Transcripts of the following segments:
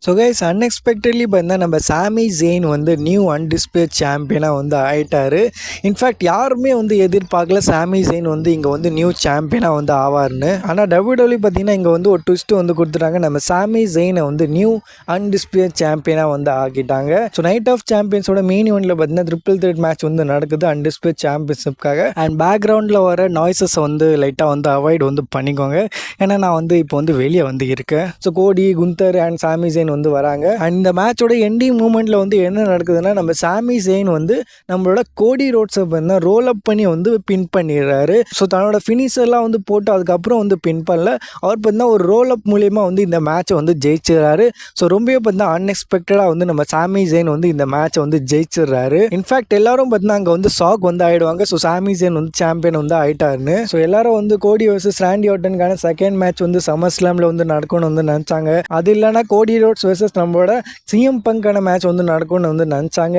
So guys unexpectedly பார்த்தா நம்ம சாமி ஜெயின் வந்து நியூ அன்டிஸ்பிளேட் சாம்பியனாக வந்து ஆயிட்டாரு. இன்ஃபேக்ட் யாருமே வந்து எதிர்பார்க்கல சாமி ஜெயின் வந்து இங்கே வந்து நியூ சாம்பியனாக வந்து ஆவார்னு. ஆனால் WWE பார்த்தீங்கன்னா இங்கே வந்து ஒரு ட்விஸ்ட்டு வந்து கொடுத்துட்டாங்க. நம்ம சாமி ஜெயினை வந்து நியூ அன்டிஸ்பிளேட் சாம்பியனாக வந்து ஆக்கிட்டாங்க. ஸோ நைட் ஆஃப் சாம்பியன்ஸோட மெயின் இவெண்ட்டில் பார்த்தீங்கன்னா ட்ரிபிள் த்ரெட் மேட்ச் வந்து நடக்குது அன்டிஸ்பிளேட் சாம்பியன்ஷிப்காக. அண்ட் பேக்ரவுண்டில் வர நாய்ஸஸை வந்து லைட்டாக வந்து அவாய்ட் வந்து பண்ணிக்கோங்க. ஏன்னா நான் வந்து இப்போ வந்து வெளியே வந்து இருக்கேன். ஸோ கோடி, குந்தர் அண்ட் சாமி ஜெயின் வந்து வராங்க. அண்ட் இந்த மேட்சோட எண்டிங் மூமெண்ட்ல வந்து என்ன நடக்குதுன்னா நம்ம சாமி ஜெயின் வந்து நம்மளோட கோடி ரோட்ஸை வந்து ரோல் அப் பண்ணி வந்து பின் பண்ணிடுறாரு. ஸோ தன்னோட ஃபினிஷர்லாம் வந்து போட்டு அதுக்கப்புறம் வந்து பின் பண்ணல. அவர் பார்த்தீங்கன்னா ஒரு ரோல் அப் மூலியமாக வந்து இந்த மேட்சை வந்து ஜெயிச்சிடறாரு. ஸோ ரொம்பவே பார்த்தீங்கன்னா அன்எக்ஸ்பெக்டடாக வந்து நம்ம சாமி ஜெயின் வந்து இந்த மேட்சை வந்து ஜெயிச்சிடுறாரு. இன்ஃபேக்ட் எல்லாரும் பார்த்தீங்கன்னா அங்கே வந்து ஷாக் வந்து ஆயிடுவாங்க. ஸோ சாமி ஜெயின் வந்து சாம்பியன் வந்து ஆயிட்டாருன்னு. ஸோ எல்லாரும் வந்து கோடி வர்சஸ் ராண்டி ஆர்டனுக்கான செகண்ட் மேட்ச் வந்து சம்மர் ஸ்லாமில் வந்து நடக்கும்னு வந்து நினச்சாங்க. அது இல்லைனா கோடி ரோட்ஸ் வர்சஸ் நம்மளோட சிஎம் பங்கான மேட்ச் வந்து நடக்கும்னு வந்து நினச்சாங்க.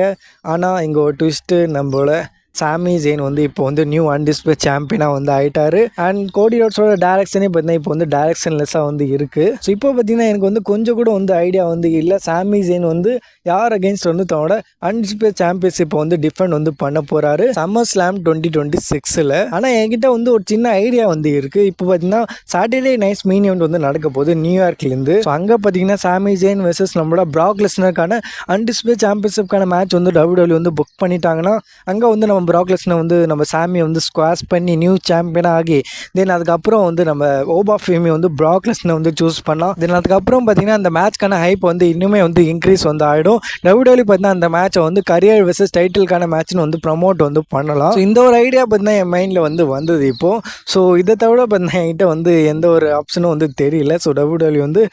ஆனால் இங்கே ஒரு ட்விஸ்ட்டு, நம்மளோட சாமி ஜெயின் வந்து இப்போ வந்து நியூ அன்டிஸ்பிளேட் சாம்பியனாக வந்து ஆயிட்டாரு. அண்ட் கோடி ரோட்ஸோட டேரக்ஷனே பார்த்தீங்கன்னா இப்போ வந்து டேரக்ஷன்லெஸ்ஸாக வந்து இருக்குது. ஸோ இப்போ பார்த்தீங்கன்னா எனக்கு வந்து கொஞ்சம் கூட வந்து ஐடியா வந்து இல்லை சாமி ஜெயின் வந்து யார் அகெயின்ஸ்ட் வந்து தன்னோட அன்டிஸ்பிளேட் சாம்பியன்ஷிப்பை வந்து டிஃபெண்ட் வந்து பண்ண போகிறாரு சம்மர் ஸ்லாம் 2026. ஆனால் என்கிட்ட வந்து ஒரு சின்ன ஐடியா வந்து இருக்குது. இப்போ பார்த்தீங்கன்னா சாட்டர்டே நைட்ஸ் மெயின் ஈவெண்ட் வந்து நடக்க போகுது நியூயார்க்லேருந்து. ஸோ அங்கே பார்த்தீங்கன்னா சாமி ஜெயின் வெர்சஸ் நம்மளோட பிராக் லெஸ்னருக்கான அன்டிஸ்பிளேட் சாம்பியன்ஷிப்கான மேட்ச் வந்து WWE வந்து புக் பண்ணிட்டாங்கன்னா அங்கே வந்து நம்ம பிராக் லெஸ்னர் வந்து நம்ம சாமியை வந்து ஸ்குவாஷ் பண்ணி நியூ சாம்பியனாக ஆகி தென் அதுக்கப்புறம் வந்து நம்ம ஓபா ஃபேமி வந்து பிராக் லெஸ்னர் வந்து சூஸ் பண்ணலாம். தென் அதுக்கப்புறம் பார்த்தீங்கன்னா அந்த மேட்ச்க்கான ஹைப் வந்து இன்னுமே வந்து இன்க்ரீஸ் வந்து ஆகிடும். WWE பார்த்தீங்கன்னா அந்த மேட்சை வந்து கரியர் வெர்சஸ் டைட்டிலுக்கான மேட்ச்னு வந்து ப்ரமோட் வந்து பண்ணலாம். ஸோ இந்த ஒரு ஐடியா பார்த்தீங்கன்னா என் மைண்டில் வந்து வந்தது இப்போது. ஸோ இதை தவிர பார்த்தீங்கன்னா என்கிட்ட வந்து எந்த ஒரு ஆப்ஷனும் வந்து தெரியல. ஸோ WWE வந்து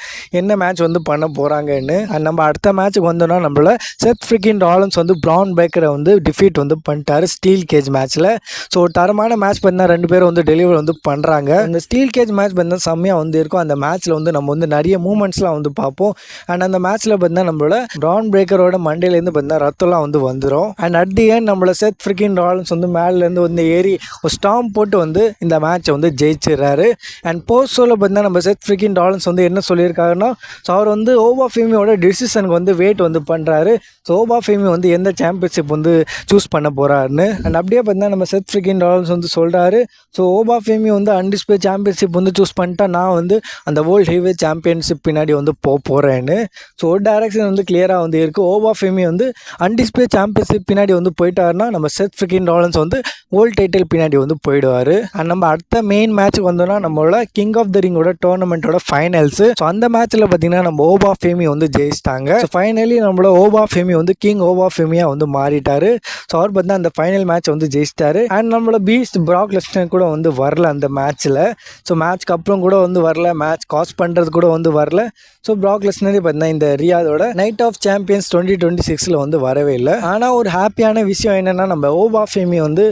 என்ன மேட்ச் வந்து பண்ண போகிறாங்கன்னு. நம்ம அடுத்த மேட்ச்சுக்கு வந்தோம்னா நம்மளோட செத் ஃப்ரிக்கின் ராலன்ஸ் வந்து பிரான் பேக்கரை வந்து டிஃபீட் வந்து பண்ணிட்டாரு ஸ்டீல் கேஜ் மேட்ச்சில். ஸோ ஒரு தரமான மேட்ச் பார்த்தீங்கன்னா ரெண்டு பேரும் வந்து டெலிவரி வந்து பண்ணுறாங்க. அந்த ஸ்டீல் கேஜ் மேட்ச் பார்த்தீங்கன்னா செம்மையாக வந்து இருக்கும். அந்த மேட்ச்சில் வந்து நம்ம வந்து நிறைய மூமெண்ட்ஸ்லாம் வந்து பார்ப்போம். அண்ட் அந்த மேட்ச்சில் பார்த்தீங்கன்னா நம்மளோட பிரான் பிரேக்கரோட மண்டையிலேருந்து பார்த்தீங்கன்னா ரத்தம்லாம் வந்து வந்துடும். அண்ட் அட் தி எண்ட் நம்மளோட செத் ஃப்ரிக்கின் ராலன்ஸ் வந்து மேலேருந்து வந்து ஏறி ஒரு ஸ்டாம் போட்டு வந்து இந்த மேட்சை வந்து ஜெயிச்சிடுறாரு. அண்ட் போஸ்ட் ஷோவில் பார்த்தீங்கன்னா நம்ம செத் ஃப்ரிக்கின் ராலன்ஸ் வந்து என்ன சொல்லியிருக்காருன்னா ஸோ அவர் வந்து ஓபா ஃபேமியோட டிசிஷனுக்கு வந்து வெயிட் வந்து பண்ணுறாரு. ஸோ ஓபா ஃபேமி வந்து எந்த சாம்பியன்ஷிப் வந்து சூஸ் பண்ண போகிறாருன்னு. அண்ட் அப்படியே பார்த்தீங்கன்னா நம்ம செத் ஃப்ரிக்கின் ராலன்ஸ் வந்து சொல்கிறாரு ஸோ ஓபா ஃபேமி வந்து அன்டிஸ்பிளேட் சாம்பியன்ஷிப் வந்து சூஸ் பண்ணிட்டா நான் வந்து அந்த வேர்ல்டு ஹெவிவெயிட் சாம்பியன்ஷிப் பின்னாடி வந்து போகிறேன்னு. ஸோ ஒரு டைரக்ஷன் வந்து கிளியராக வந்து இருக்குது. ஓபா ஃபேமி வந்து அன்டிஸ்பிளேட் சாம்பியன்ஷிப் பின்னாடி வந்து போயிட்டாருன்னா நம்ம செத் ஃப்ரிக்கின் ராலன்ஸ் வந்து வேர்ல்டு டைட்டில் பின்னாடி வந்து போயிடுவார். அண்ட் நம்ம அடுத்த மெயின் மேட்ச்சுக்கு வந்தோம்னா நம்மளோட கிங் ஆஃப் த ரிங்கோட டோர்னமெண்ட்டோட ஃபைனல்ஸ். ஸோ அந்த மேட்ச்சில் பார்த்தீங்கன்னா நம்ம ஓபா ஃபேமி வந்து ஜெயிச்சிட்டாங்க. ஸோ ஃபைனலி நம்மளோட ஓபா ஃபேமி வந்து கிங் ஓபா ஃபேமியாக வந்து மாறிட்டாரு. ஸோ அவர் பார்த்தீங்கன்னா அந்த ஃபைனல் மேட்ச் வந்து ஜெயிச்சிட்டாரு. அண்ட் நம்மளோட பீஸ்ட் பிராக் லெஸ்னர் கூட வந்து வரல அந்த மேட்ச்சில். ஸோ மேட்ச்க்கு அப்புறம் கூட வந்து வரல, மேட்ச் காஸ் பண்ணுறது கூட வந்து வரல. ஸோ பிராக் லெஸ்னரே பார்த்தீங்கன்னா இந்த ரியாதோட நைட் ஆஃப் சாம்பியன்ஸ் 2026 வந்து வரவே இல்லை. ஆனால் ஒரு ஹாப்பியான விஷயம் என்னென்னா நம்ம ஓபா ஃபேமி வந்து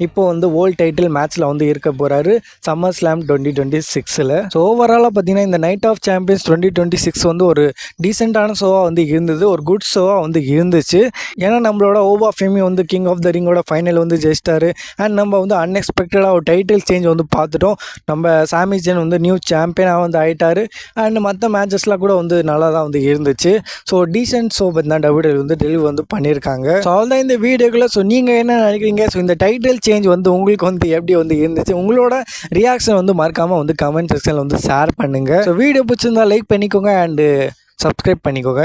இப்போ வந்து வேர்ல்டு டைட்டில் மேட்ச்சில் வந்து இருக்க போகிறாரு சம்மர் ஸ்லாம் 2026. ஸோ ஓவராலாக பார்த்தீங்கன்னா இந்த நைட் ஆஃப் சாம்பியன்ஸ் 2026 வந்து ஒரு டீசெண்டான ஷோவாக வந்து இருந்தது, ஒரு குட் ஷோவாக வந்து இருந்துச்சு. ஏன்னா நம்மளோட ஓபா ஃபேமி வந்து கிங் ஆஃப் த ரிங்கோட ஃபைனல் வந்து ஜெயிச்சிட்டாரு. அண்ட் நம்ம வந்து அன்எக்ஸ்பெக்டடாக ஒரு டைட்டில் சேஞ்ச் வந்து பார்த்துட்டோம். நம்ம சாமி ஜெயின் வந்து நியூ சாம்பியனாக வந்து ஆகிட்டாரு. அண்ட் மற்ற மேட்சஸ்லாம் கூட வந்து நல்லா தான் வந்து இருந்துச்சு. ஸோ டீசென்ட் ஷோ பற்றி தான் WWE வந்து டெலிவரி வந்து பண்ணியிருக்காங்க. ஸோ அவ்வளோதான் இந்த வீடியோக்குள்ள. ஸோ நீங்கள் என்ன நினைக்கிறீங்க? ஸோ இந்த டைட்டில் சேஞ்ச் வந்து உங்களுக்கு வந்து எப்படி வந்து இருந்துச்சு? உங்களோட ரியாக்ஷன் வந்து மறக்காமல் வந்து கமெண்ட் செக்ஷனில் வந்து ஷேர் பண்ணுங்கள். ஸோ வீடியோ பிடிச்சிருந்தா லைக் பண்ணிக்கோங்க அண்டு சப்ஸ்கிரைப் பண்ணிக்கோங்க.